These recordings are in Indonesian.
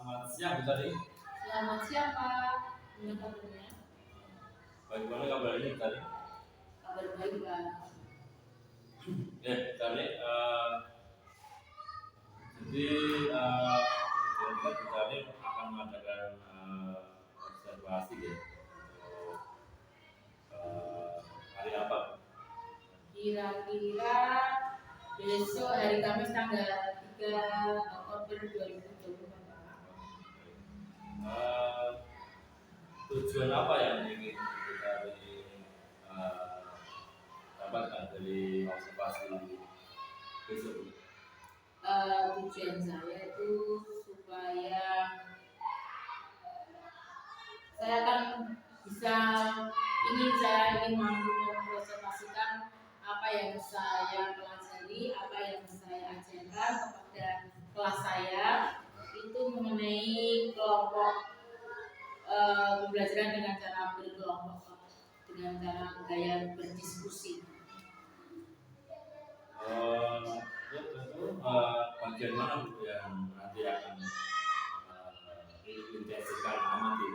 Selamat siang Bu tadi. Selamat siang Pak. Gimana kabarnya? Bagaimana kabar ini tadi? Kabar baik Pak. Ya tadi. Jadi kita tadi akan mengadakan observasi ya untuk hari apa? Kira-kira besok hari Kamis tanggal 3 Oktober 2024 Pak. Tujuan apa yang ingin kita dapatkan dari observasi besok? Tujuan saya itu supaya saya akan saya ingin mampu mempresentasikan apa yang saya pelajari, apa yang saya ajarkan kepada kelas saya itu mengenai kelompok pembelajaran dengan cara berkelompok, dengan cara gaya berdiskusi. Ya tentu bagian mana Bu yang nanti akan diintegrasikan amati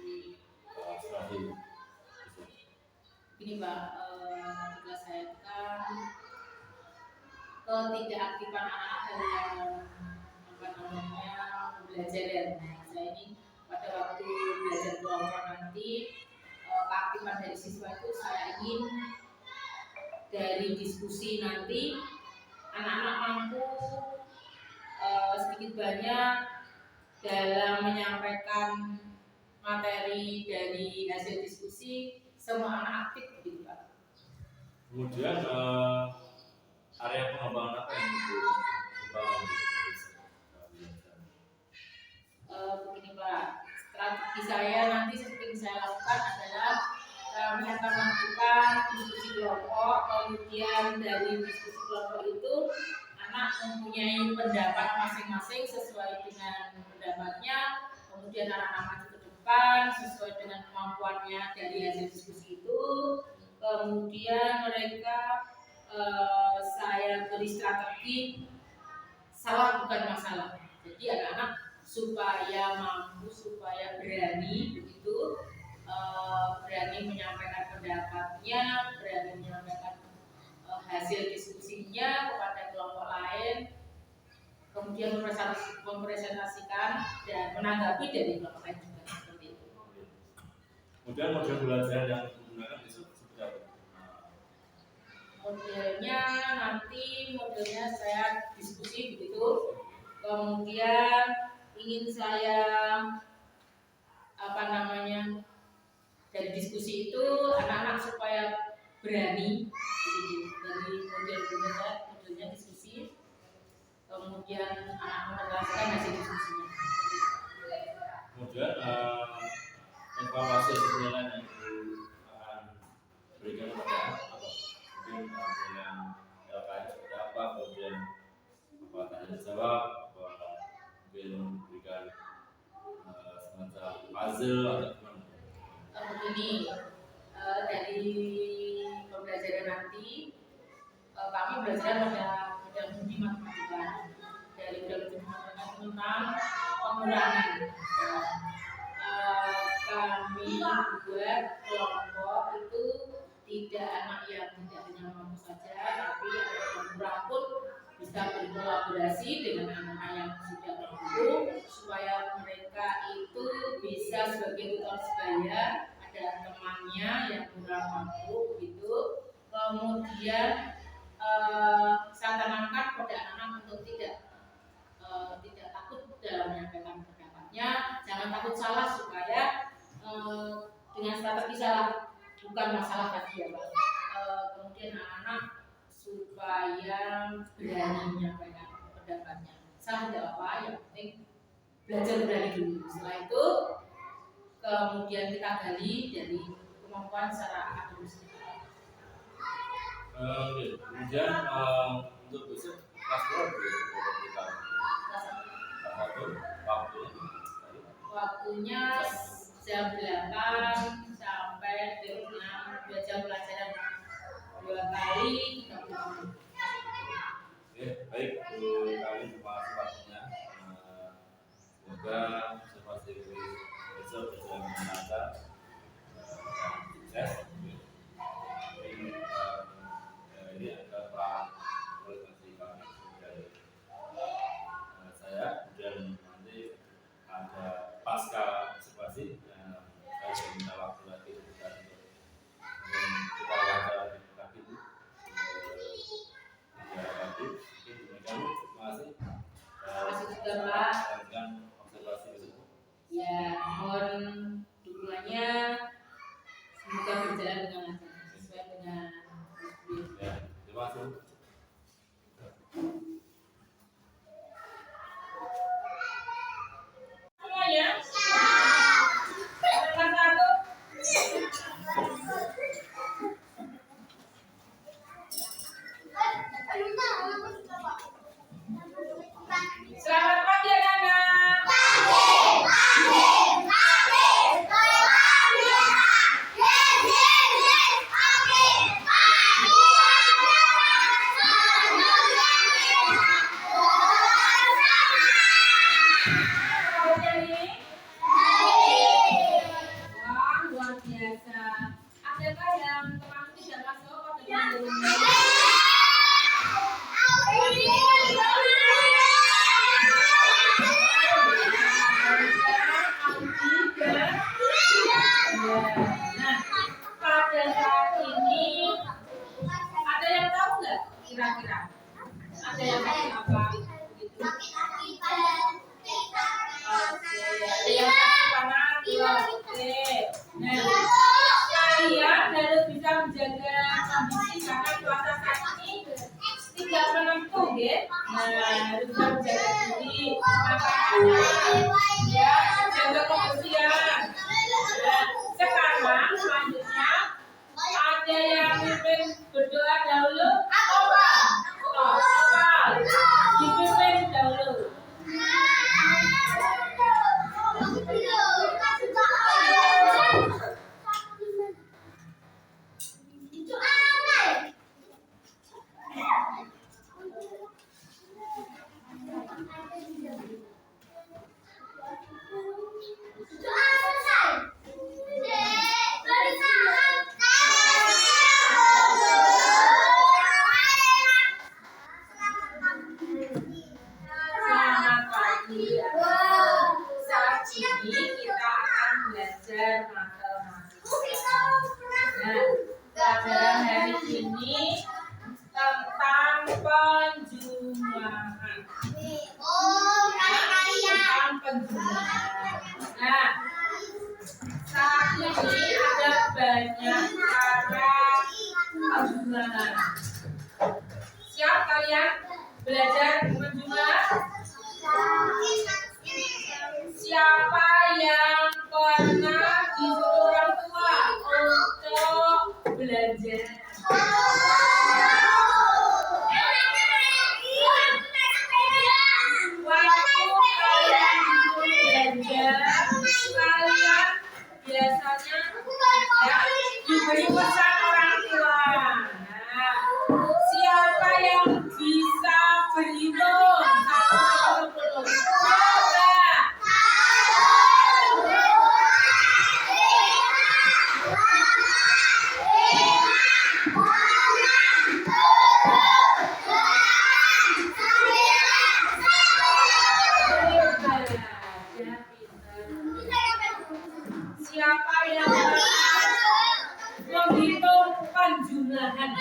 di strategi Ini Pak, tugas saya kan ketidakaktifan anak-anak dalam belajar ya. Nah, saya ini pada waktu belajar kelompok nanti keaktifan dari siswa itu saya ingin dari diskusi nanti anak-anak mampu sedikit banyak dalam menyampaikan materi dari hasil diskusi, semua anak aktif gitu Pak. Kemudian area pengembangan apa yang Begini Pak, strategi saya nanti seperti yang saya lakukan adalah kami akan melakukan diskusi kelompok, kemudian dari diskusi kelompok itu anak mempunyai pendapat masing-masing sesuai dengan pendapatnya, kemudian anak-anak maju ke depan sesuai dengan kemampuannya dari hasil diskusi itu, kemudian mereka saya beri strategi salah bukan masalah. Jadi anak-anak supaya mampu, supaya berani begitu, berani menyampaikan pendapatnya, berani menyampaikan hasil diskusinya kepada kelompok lain, kemudian mempresentasikan dan menanggapi dari kelompok lain juga seperti itu. Kemudian model belajar yang digunakan besok seperti apa? Modelnya saya diskusi begitu, kemudian ingin saya dari diskusi itu anak-anak supaya berani begitu. Dari modelnya diskusi, kemudian anak menerapkan hasil diskusinya. Kemudian evaluasi penilaian yang akan berikan kepada apa? Mungkin yang LKS seperti apa, kemudian apa tanya jawab, mungkin berikan semacam puzzle atau gimana? Begini, dari pembelajaran nanti kami belajar model budi matematika dari model budi matematika tentang pengurangan. Kami buat kelompok itu tidak anak yang tidak hanya mampu saja, tapi yang kurang pun bisa berkolaborasi dengan anak-anak yang sudah mampu supaya mereka itu bisa sebagai tutor sebaya, ada temannya yang kurang mampu begitu. Kemudian saya tanamkan pada anak-anak untuk tidak takut dalam menyampaikan pendapatnya, jangan takut salah supaya dengan strategi salah bukan masalah tadi ya Pak. Kemudian anak-anak supaya berani menyampaikan pendapatnya, salah tidak apa, yang penting belajar berani dulu. Setelah itu kemudian kita gali dari kemampuan secara akademis. Kemudian untuk besok kelas berapa kita? Waktunya jam 8 sampai jam 6, 2 jam pelajaran 2 kali 30 menit. Baik, Bu kali terima kasih waktunya. Semoga observasi besok berjalan dengan lancar dan sukses. Ini adalah Pak Organisasi kami dari saya, dan nanti ada pasca observasi saya minta waktu lagi kita kita wawancara lagi lagi. Terima kasih. Terima kasih juga Pak. Dengan observasi besok. Ya, mohon dukungannya, semoga berjalan dengan lancar sesuai dengan prosedur. Ya, terima kasih. Semuanya, nomor satu. Selamat pagi anak-anak. Hari ini, wah luar biasa. Adakah yang teman tidak masuk atau yang belum? Nah, pada saat ini ada yang tahu nggak kira-kira? Ada yang tahu apa? Gitu. Ada yang tahu mana? Oke. Nah, kalian harus bisa menjaga kondisi karena cuaca saat ini tidak menentu, ya. Nah, harus bisa menjaga diri, makanya ya jaga kebersihan. Nah, sekarang selanjutnya ada yang mimpin berdoa dahulu. Opa, dipimpin dahulu. Selamat pagi. Saat ini kita akan belajar matematika. Nah, pelajaran hari ini tentang penjumlahan. Tentang penjumlahan. Nah, saat ini ada banyak cara penjumlahan. Siap kalian belajar menjumlah? Siapa yang pernah disuruh orang tua untuk belajar? Waktu kalian disuruh belajar, kalian biasanya ya, diberi pesan orang tua. Nah, siapa yang bisa berhitung 1 sampai 10? Coba. Siapa yang menghitung penjumlahan?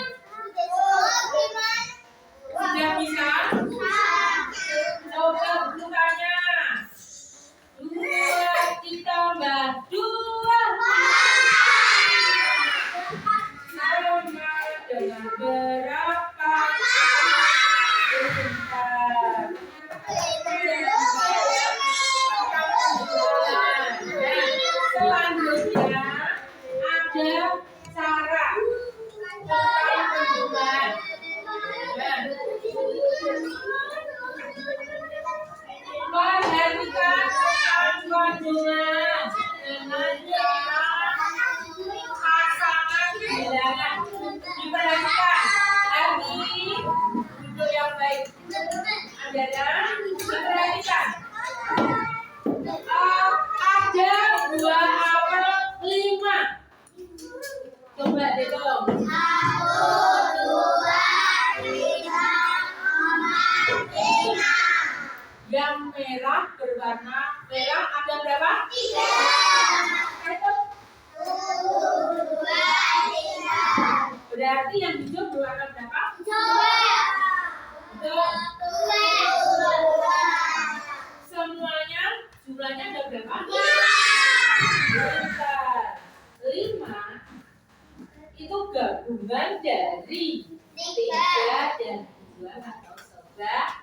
Sudah bisa? Coba bukannya 2 ditambah 2 sama dengan berapa? 4. Selanjutnya ada cara tentang penjumlahan. Perhatikan tentang penjumlahan dengan cara pasangan bilangan. Diperhatikan, Ardi, duduk yang baik. Anda diperhatikan. Coba deh dong. 1, 2, 3, 4, 5. Yang merah berwarna merah ada berapa? 3. Itu 1, 2, 3. berarti yang hijau berwarna berapa? 2. Betul. 2. Semuanya jumlahnya ada berapa? 5. Bentar. 5 itu gabungan dari 3 dan 2 atau sebaliknya.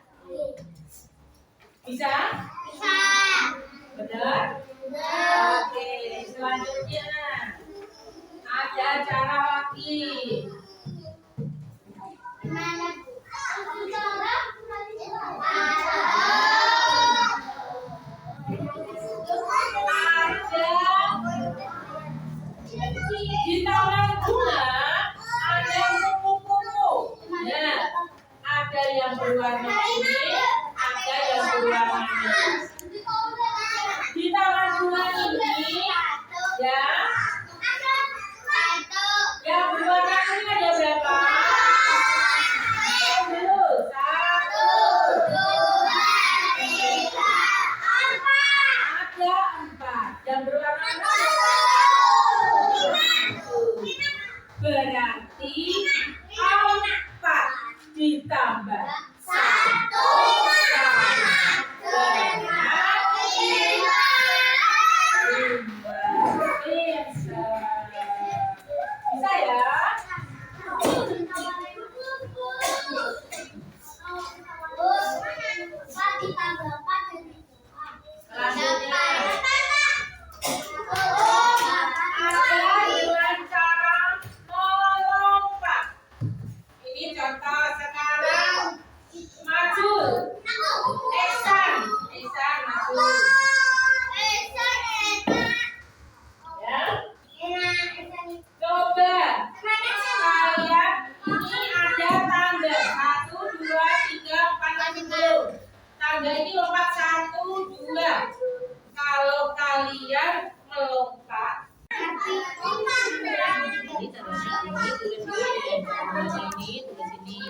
Bisa? Bisa. Benar? Oke, selanjutnya ada cara lagi. Gimana? Di tangan bunga ada kupu-kupu. Nah, ada yang berwarna kuning, ada yang berwarna merah. Di tangan bunga ini, ya, yang berwarna kuning ada berapa? Dulu, 1, ada 4. Yang berwarna merah berarti 4 ditambah 1 bisa ya? Selanjutnya ada dengan cara melompat. Ini contoh sekarang. Maju. Ihsan maju. Ya. Coba kalian ini ada tangga 1, 2, 3, 4, 10. Tangga ini lompat 1, 2. Kalau kalian melompat ini caranya ini tulis ini tulis ini.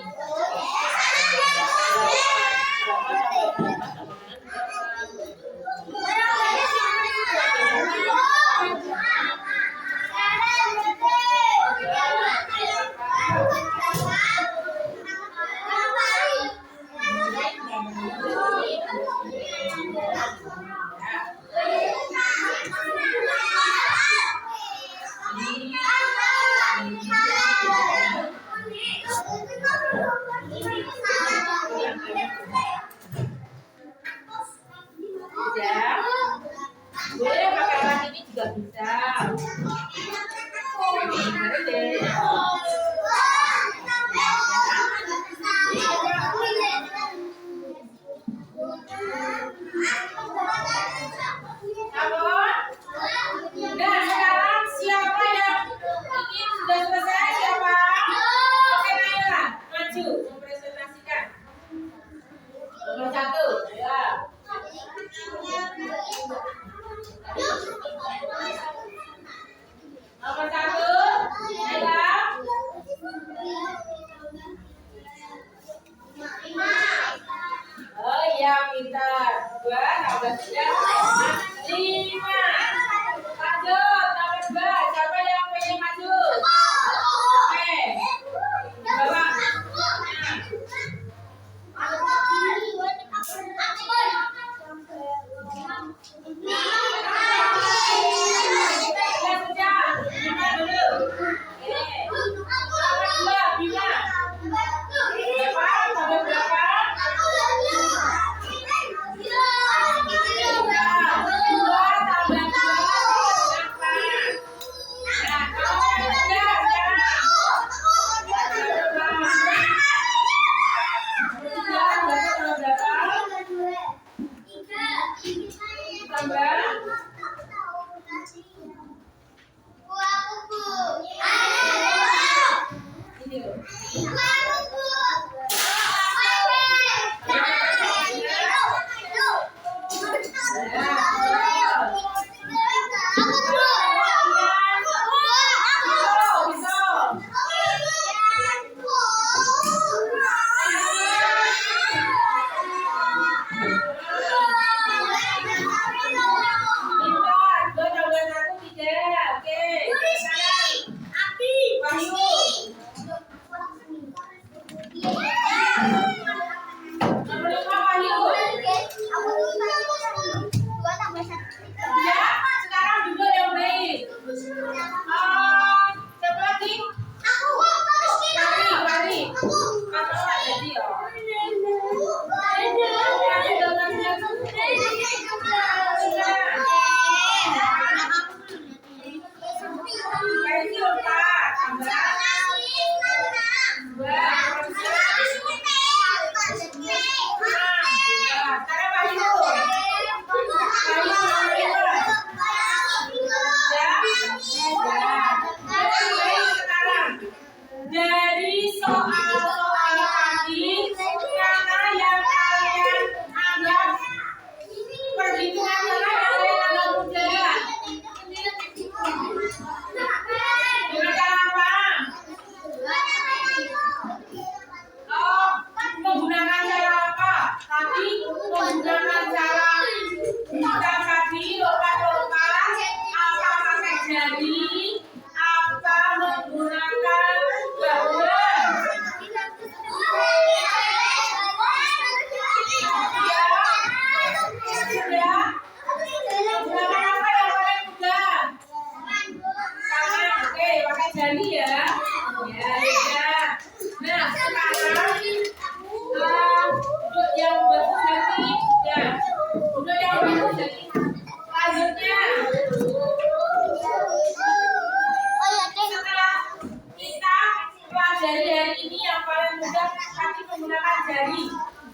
yang paling mudah tadi menggunakan jari.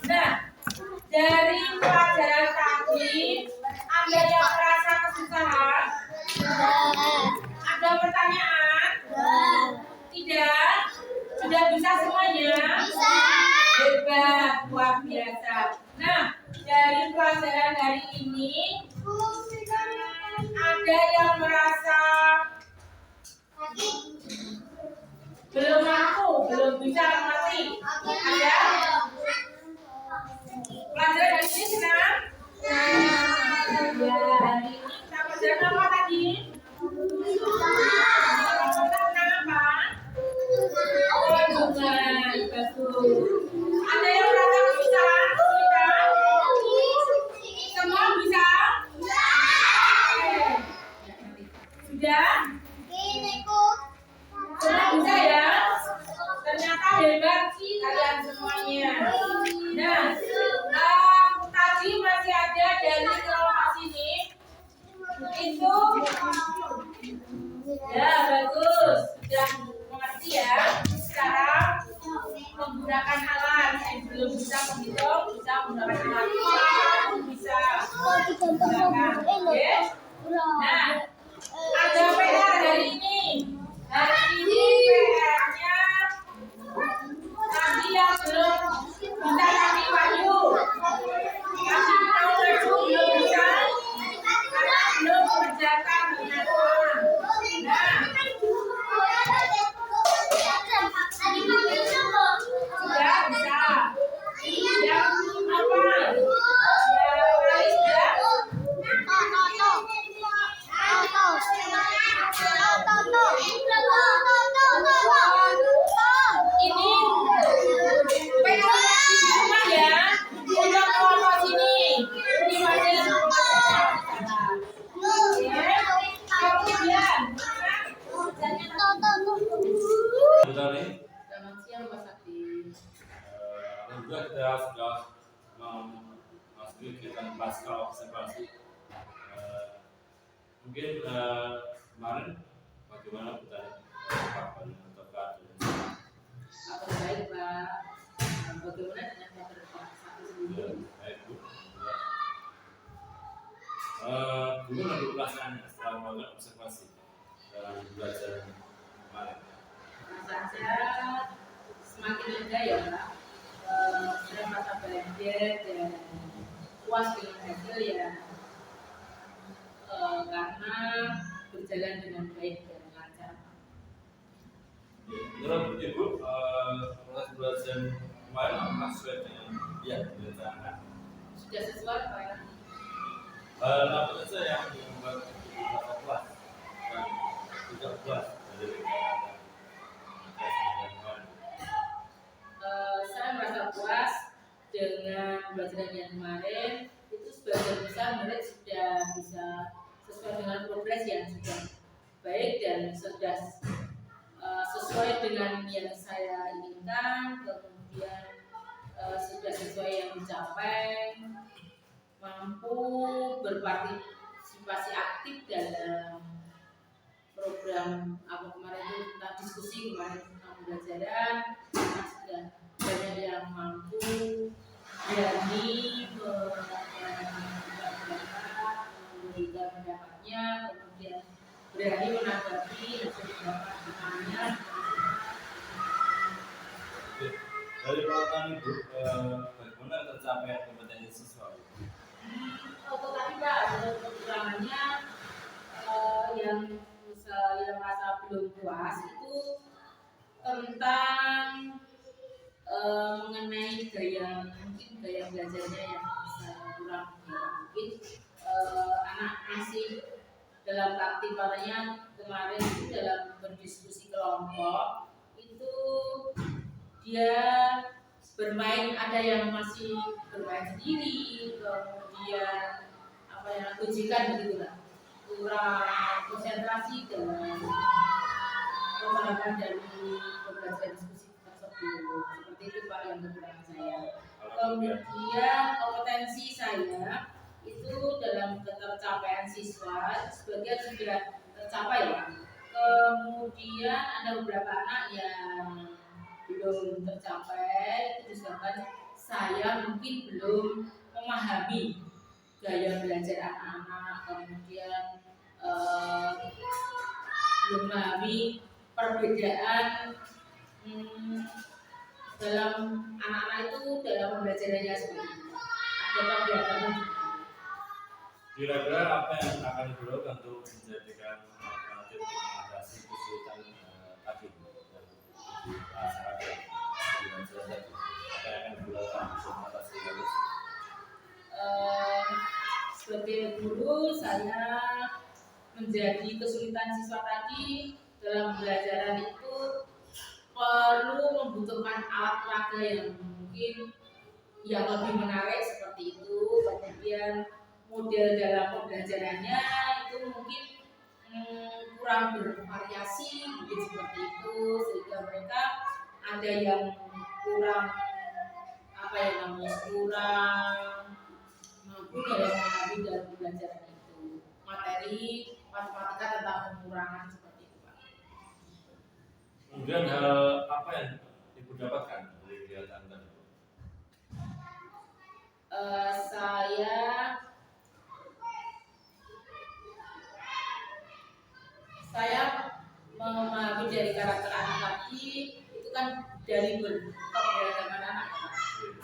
Nah, dari pelajaran tadi ada yang merasa kesusahan? Ada pertanyaan? Tidak? Sudah bisa semuanya? Hebat, luar biasa. Nah, dari pelajaran hari ini ada yang merasa belum mampu, belum bisa mengerti? Ada? Pelajaran hari ini senang? Ya, hari ini kita pelajaran apa tadi? Tentang apa? Kandungan, betul. Ada yang merasa kesusahan? Kesulitan? Semua bisa? Sudah? Sudah bisa ya? Ternyata hebat sih kalian semuanya. Nah, tadi masih ada dari kelompok sini. Itu ya bagus, sudah mengerti ya. Sekarang menggunakan alat. Yang belum bisa menghitung bisa menggunakan alat. Bisa gunakan. Oke? Nah, ada PR hari ini. Hari ini PR-nya tadi yang belum bisa tadi Wahyu. Tadi tahu Wahyu belum bisa karena belum mengerjakan binatang. Nah, sudah bisa. Yang apa? Ya, kali sudah. Ini PR di rumah ya. Untuk kelompok sini. Ini wajah kemudian selamat siang Pak Sakti. Alhamdulillah kita sudah memasuki kegiatan pasca observasi. Mungkin kemarin bagaimana kita kapan atau Apa baik Pak? Bagaimana dengan Pak Sakti sendiri? baik Bu. Gimana Bu pelaksanaannya setelah melakukan observasi dalam belajar kemarin? Perasaan saya semakin lega ya Pak. Saya merasa belajar dan puas dengan hasil ya. Karena berjalan dengan baik dan lancar. Menurut Ibu, proses belajar kemarin apakah sesuai dengan yang direncanakan? Sudah sesuai Pak. Apa saja yang membuat merasa puas dan tidak puas dari kegiatan kemarin? Saya merasa puas dengan pelajaran yang kemarin. Itu sebagian besar murid sudah bisa sesuai dengan progres yang sudah baik dan sudah sesuai dengan yang saya inginkan, kemudian sudah sesuai yang dicapai, mampu berpartisipasi aktif dalam program apa kemarin itu tentang diskusi kemarin tentang pembelajaran. Sudah banyak yang mampu berani memberikan pendapatnya, kemudian berani menanggapi hasil pendapatnya. Dari pengalaman Ibu, bagaimana tercapai kompetensi siswa? Tetapi Pak, ada kekurangannya yang saya merasa belum puas itu tentang mengenai mungkin gaya belajarnya yang kurang ya. Mungkin anak masih dalam keaktifannya kemarin itu dalam berdiskusi kelompok itu dia bermain, ada yang masih bermain sendiri, kemudian apa yang ujikan begitu lah, kurang konsentrasi dengan pemahaman dari pembelajaran diskusi tersebut. Seperti itu Pak yang kekurangan saya. Kemudian kompetensi saya itu dalam ketercapaian siswa sebagian sudah tercapai ya. Kemudian ada beberapa anak yang belum tercapai, itu disebabkan saya mungkin belum memahami gaya belajar anak-anak, kemudian belum memahami perbedaan dalam anak-anak itu dalam pembelajarannya seperti itu. Ada pembelajaran. Kira-kira apa yang akan dilakukan untuk menjadikan alternatif untuk mengatasi kesulitan tadi di masyarakat apa yang akan dilakukan untuk mengatasi hal itu? Sebagai guru, saya menjadi kesulitan siswa tadi dalam pembelajaran itu perlu membutuhkan alat peraga yang mungkin yang lebih menarik seperti itu. Kemudian model dalam pembelajarannya itu mungkin kurang bervariasi, mungkin seperti itu, sehingga mereka ada yang kurang kurang mampu dalam memahami dalam pembelajaran itu materi matematika tentang pengurangan seperti itu, Pak. Kemudian hal apa yang Ibu dapatkan dari kegiatan tadi? Saya memahami dari karakter anak tadi itu kan dari keberagaman anak.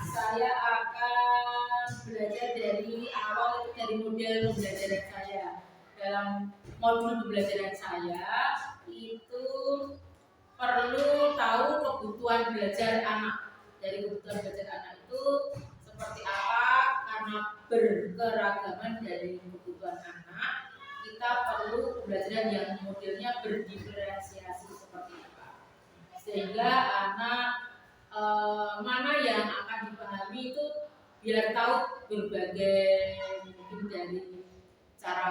Saya akan belajar dari awal, itu dari model pembelajaran saya. Dalam modul pembelajaran saya itu perlu tahu kebutuhan belajar anak. Dari kebutuhan belajar anak itu seperti apa, karena berkeragaman dari kebutuhan anak, kita perlu pembelajaran yang modelnya berdiferensiasi seperti apa, sehingga anak mana yang akan dipahami itu biar tahu berbagai mungkin dari cara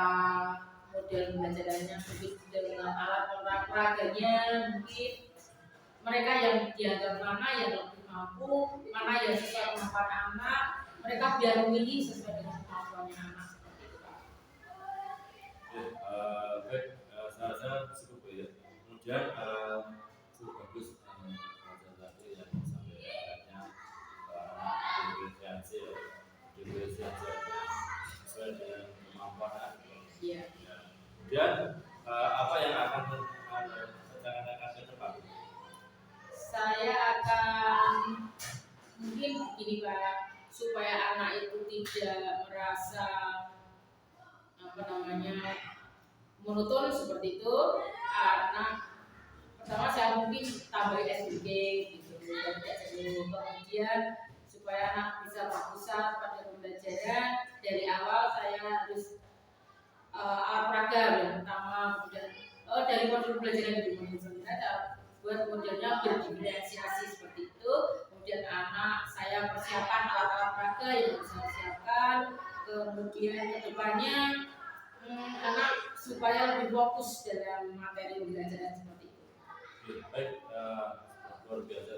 model pembelajarannya, mungkin dengan alat peraganya, mungkin mereka yang dianggap mana yang lebih mampu, mana yang sesuai kemampuan anak, mereka biar memilih sesuai dengan kemampuannya anak seperti itu, Pak. Baik, saya rasa cukup ya. Kemudian cukup bagus pelajaran tadi yang disampaikannya anak diferensiasi sesuai dengan kemampuan anak. Iya. Kemudian apa yang akan rencanakan ke depan? Saya akan mungkin gini, Pak, supaya anak itu tidak merasa monoton seperti itu. Anak pertama saya mungkin tambahin SBG gitu, kemudian supaya anak bisa berpusat pada pembelajaran dari awal. Saya harus alat peraga yang pertama, kemudian dari modul pembelajaran di modul 9 buat modelnya berdiferensiasi seperti itu. Kemudian anak saya persiapkan alat-alat peraga yang bisa disiapkan. Kemudian kedepannya anak supaya lebih fokus dalam materi pembelajaran seperti itu. Baik, luar biasa.